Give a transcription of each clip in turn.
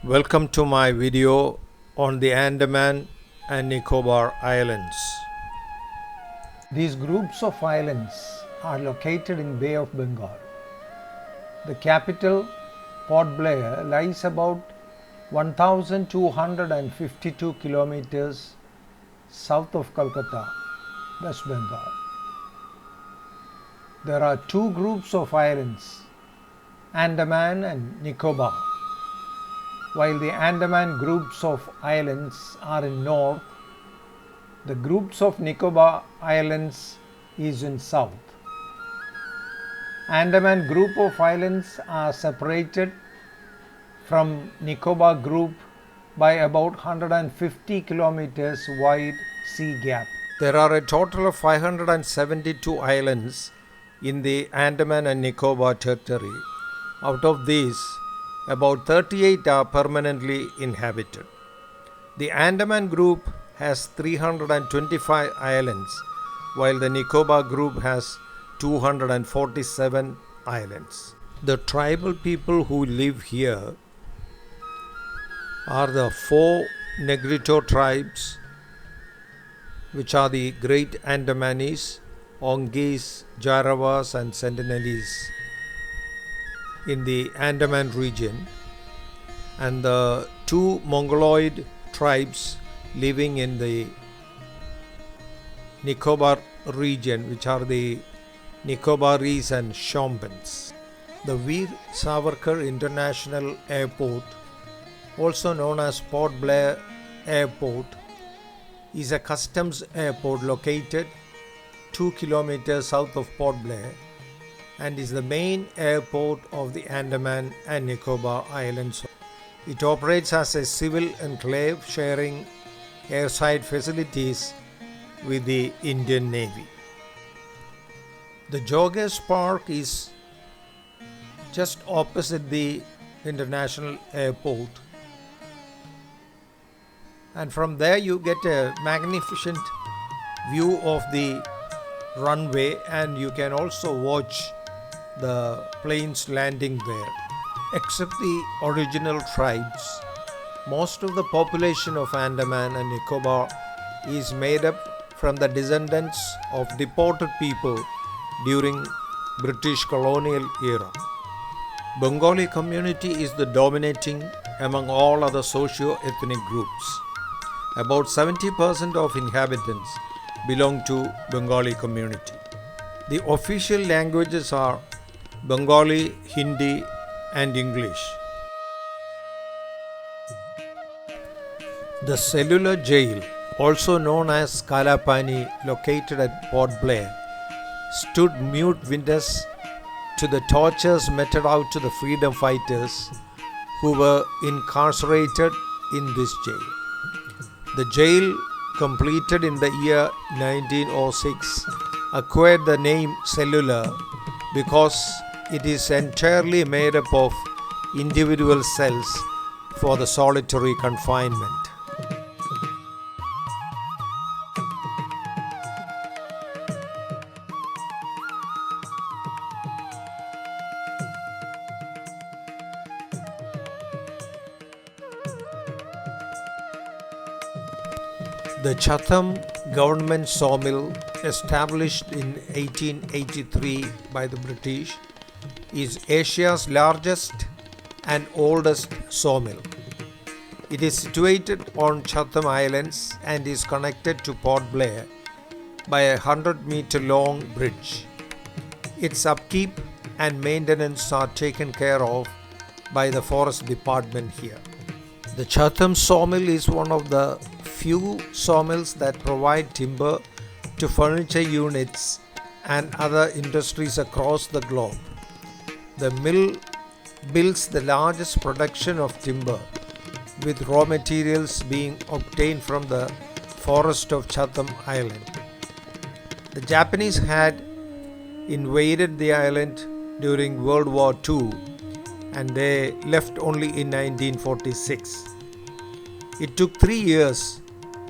Welcome to my video on the Andaman and Nicobar Islands. These groups of islands are located in Bay of Bengal. The capital, Port Blair, lies about 1252 kilometers south of Calcutta, West Bengal. There are two groups of islands, Andaman and Nicobar. While the Andaman groups of islands are in north, the groups of Nicobar Islands is in south. Andaman group of islands are separated from Nicobar group by about 150 kilometers wide sea gap. There are a total of 572 islands in the Andaman and Nicobar territory. Out of these, about 38 are permanently inhabited. The Andaman group has 325 islands, while the Nicobar group has 247 islands. The tribal people who live here are the four Negrito tribes, which are the Great Andamanese, Ongis, Jaravas and Sentinelese in the Andaman region, and the two Mongoloid tribes living in the Nicobar region, which are the Nicobarese and Shambans. The Veer Savarkar International Airport, also known as Port Blair Airport, is a customs airport located 2 kilometers south of Port Blair and is the main airport of the Andaman and Nicobar Islands. It operates as a civil enclave sharing airside facilities with the Indian Navy. The Joggers Park is just opposite the international airport, and from there you get a magnificent view of the runway, and you can also watch the planes landing there. Except the original tribes, most of the population of Andaman and Nicobar is made up from the descendants of deported people during British colonial era. Bengali community is the dominating among all other socio-ethnic groups. About 70% of inhabitants belong to Bengali community. The official languages are Bengali, Hindi and English. The cellular jail, also known as Kalapani, located at Port Blair, stood mute witness to the tortures meted out to the freedom fighters who were incarcerated in this jail. The jail, completed in the year 1906, acquired the name cellular because it is entirely made up of individual cells for the solitary confinement. The Chatham government sawmill, established in 1883 by the British, is Asia's largest and oldest sawmill. It is situated on Chatham Islands and is connected to Port Blair by a 100-meter long bridge. Its upkeep and maintenance are taken care of by the Forest Department here. The Chatham sawmill is one of the few sawmills that provide timber to furniture units and other industries across the globe. The mill builds the largest production of timber, with raw materials being obtained from the forest of Chatham Island. The Japanese had invaded the island during World War II and they left only in 1946. It took 3 years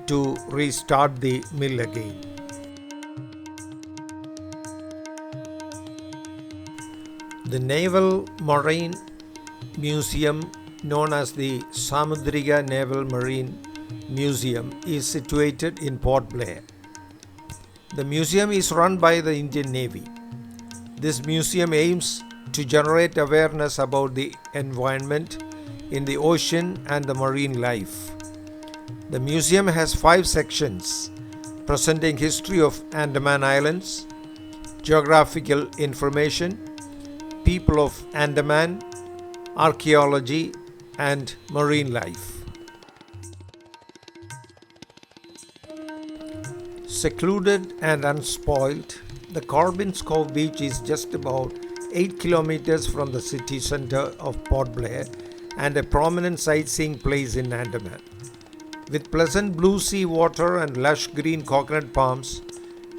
to restart the mill again. The Naval Marine Museum known as the Samudriga Naval Marine Museum, is situated in Port Blair. The museum is run by the Indian Navy. This museum aims to generate awareness about the environment in the ocean and the marine life. The museum has 5 sections presenting history of Andaman Islands, geographical information, people of Andaman, archaeology, and marine life. Secluded and unspoiled, the Corbin's Cove beach is just about 8 kilometers from the city center of Port Blair and a prominent sightseeing place in Andaman. With pleasant blue sea water and lush green coconut palms,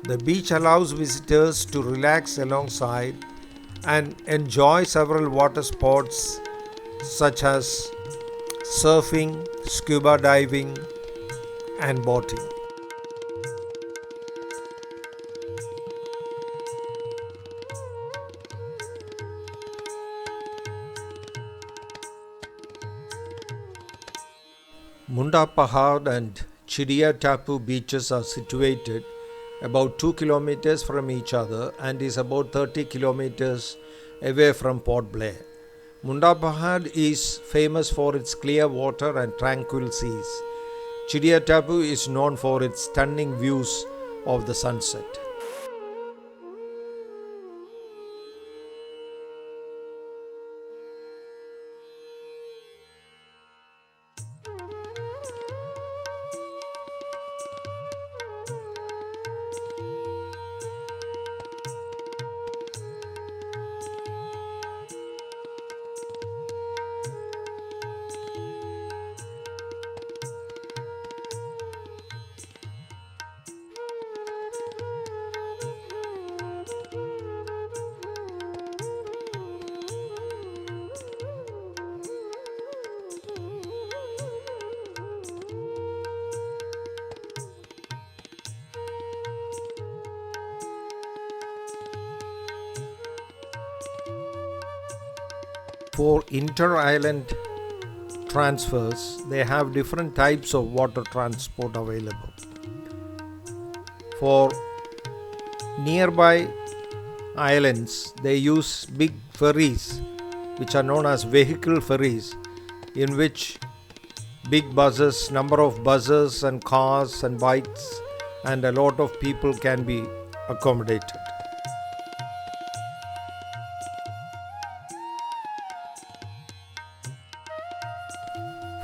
the beach allows visitors to relax alongside and enjoy several water sports such as surfing, scuba diving, and boating. Munda Pahad and Chidia Tapu beaches are situated about 2 kilometers from each other and is about 30 kilometers away from Port Blair. Munda Pahad is famous for its clear water and tranquil seas. Chidia Tapu is known for its stunning views of the sunset. For inter-island transfers, they have different types of water transport available. For nearby islands, they use big ferries, which are known as vehicle ferries, in which big buses, number of buses and cars and bikes and a lot of people can be accommodated.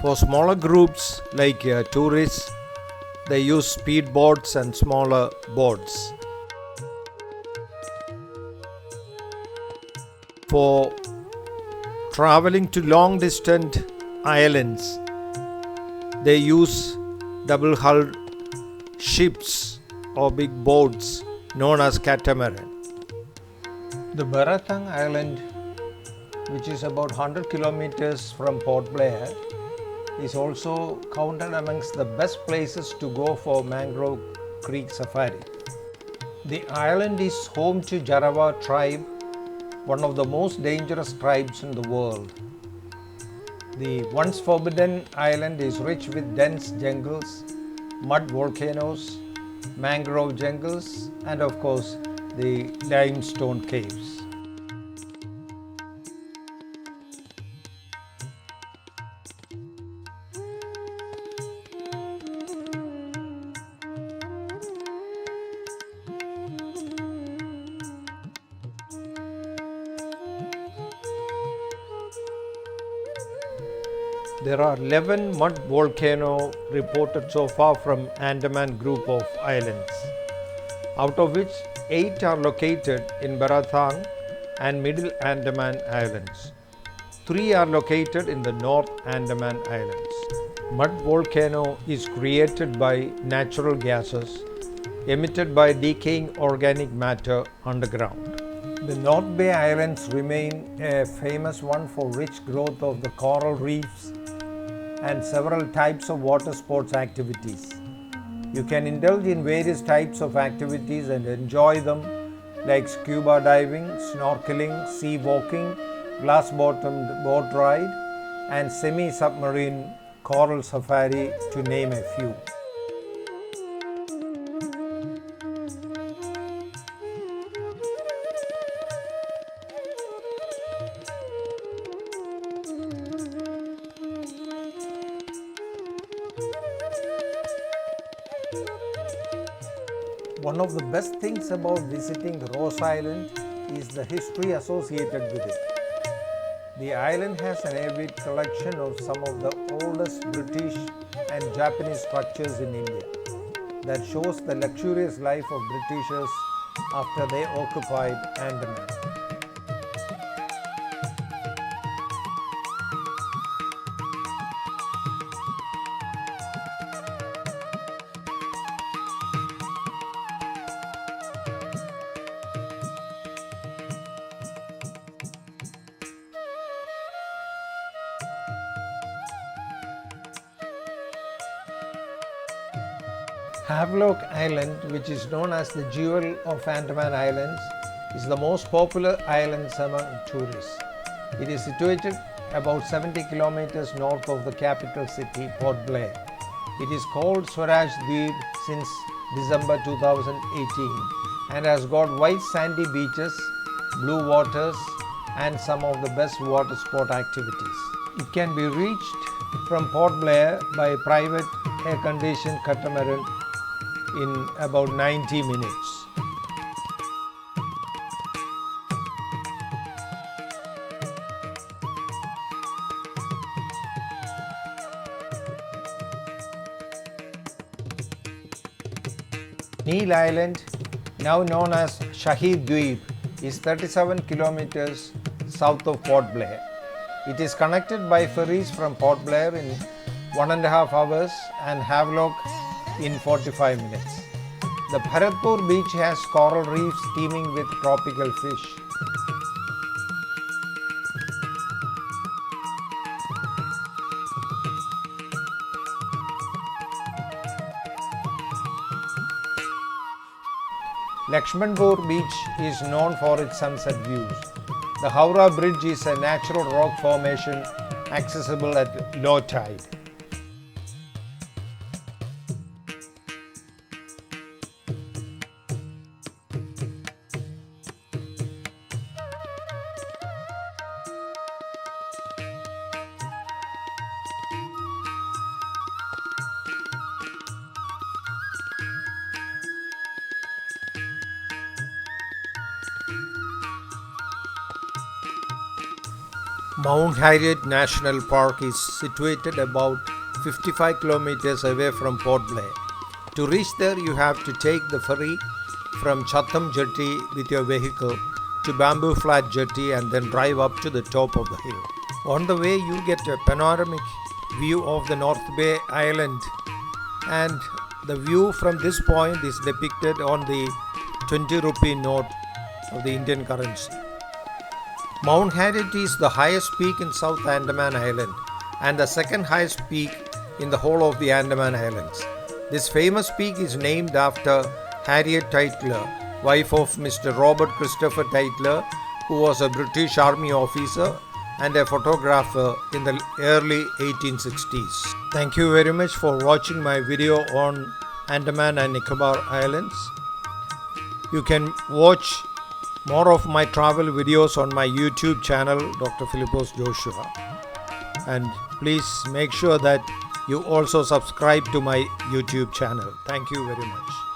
For smaller groups like tourists, they use speedboats and smaller boats. For traveling to long distance islands, they use double-hulled ships or big boats known as catamaran. The Baratang Island, which is about 100 kilometers from Port Blair, is also counted amongst the best places to go for mangrove creek safari. The island is home to Jarawa tribe, one of the most dangerous tribes in the world. The once forbidden island is rich with dense jungles, mud volcanoes, mangrove jungles, and of course the limestone caves. There are 11 mud volcanoes reported so far from Andaman group of islands, out of which 8 are located in Barathang and Middle Andaman Islands. 3 are located in the North Andaman Islands. Mud volcano is created by natural gases emitted by decaying organic matter underground. The North Bay Islands remain a famous one for rich growth of the coral reefs and several types of water sports activities. You can indulge in various types of activities and enjoy them like scuba diving, snorkeling, sea walking, glass-bottomed boat ride, and semi-submarine coral safari, to name a few. One of the best things about visiting Rose Island is the history associated with it. The island has an avid collection of some of the oldest British and Japanese structures in India that shows the luxurious life of Britishers after they occupied Andaman. Havelock Island, which is known as the jewel of Andaman Islands, is the most popular island among tourists. It is situated about 70 kilometers north of the capital city, Port Blair. It is called Swaraj Dweep since December 2018 and has got white sandy beaches, blue waters, and some of the best water sport activities. It can be reached from Port Blair by a private air-conditioned catamaran in about 90 minutes. Neil Island, now known as Shahid Dweep, is 37 kilometers south of Port Blair. It is connected by ferries from Port Blair in 1.5 hours and Havelock in 45 minutes. The Bharatpur beach has coral reefs teeming with tropical fish. Lakshmanpur beach is known for its sunset views. The Howrah Bridge is a natural rock formation accessible at low tide. Mount Harriet National Park is situated about 55 kilometers away from Port Blair. To reach there, you have to take the ferry from Chatham Jetty with your vehicle to Bamboo Flat Jetty and then drive up to the top of the hill. On the way, you get a panoramic view of the North Bay Island, and the view from this point is depicted on the 20 rupee note of the Indian currency. Mount Harriet is the highest peak in South Andaman Island and the second highest peak in the whole of the Andaman Islands. This famous peak is named after Harriet Tytler, wife of Mr. Robert Christopher Tytler, who was a British Army officer and a photographer in the early 1860s. Thank you very much for watching my video on Andaman and Nicobar Islands. You can watch more of my travel videos on my YouTube channel, Dr.Philipose Joshua. And please make sure that you also subscribe to my YouTube channel. Thank you very much.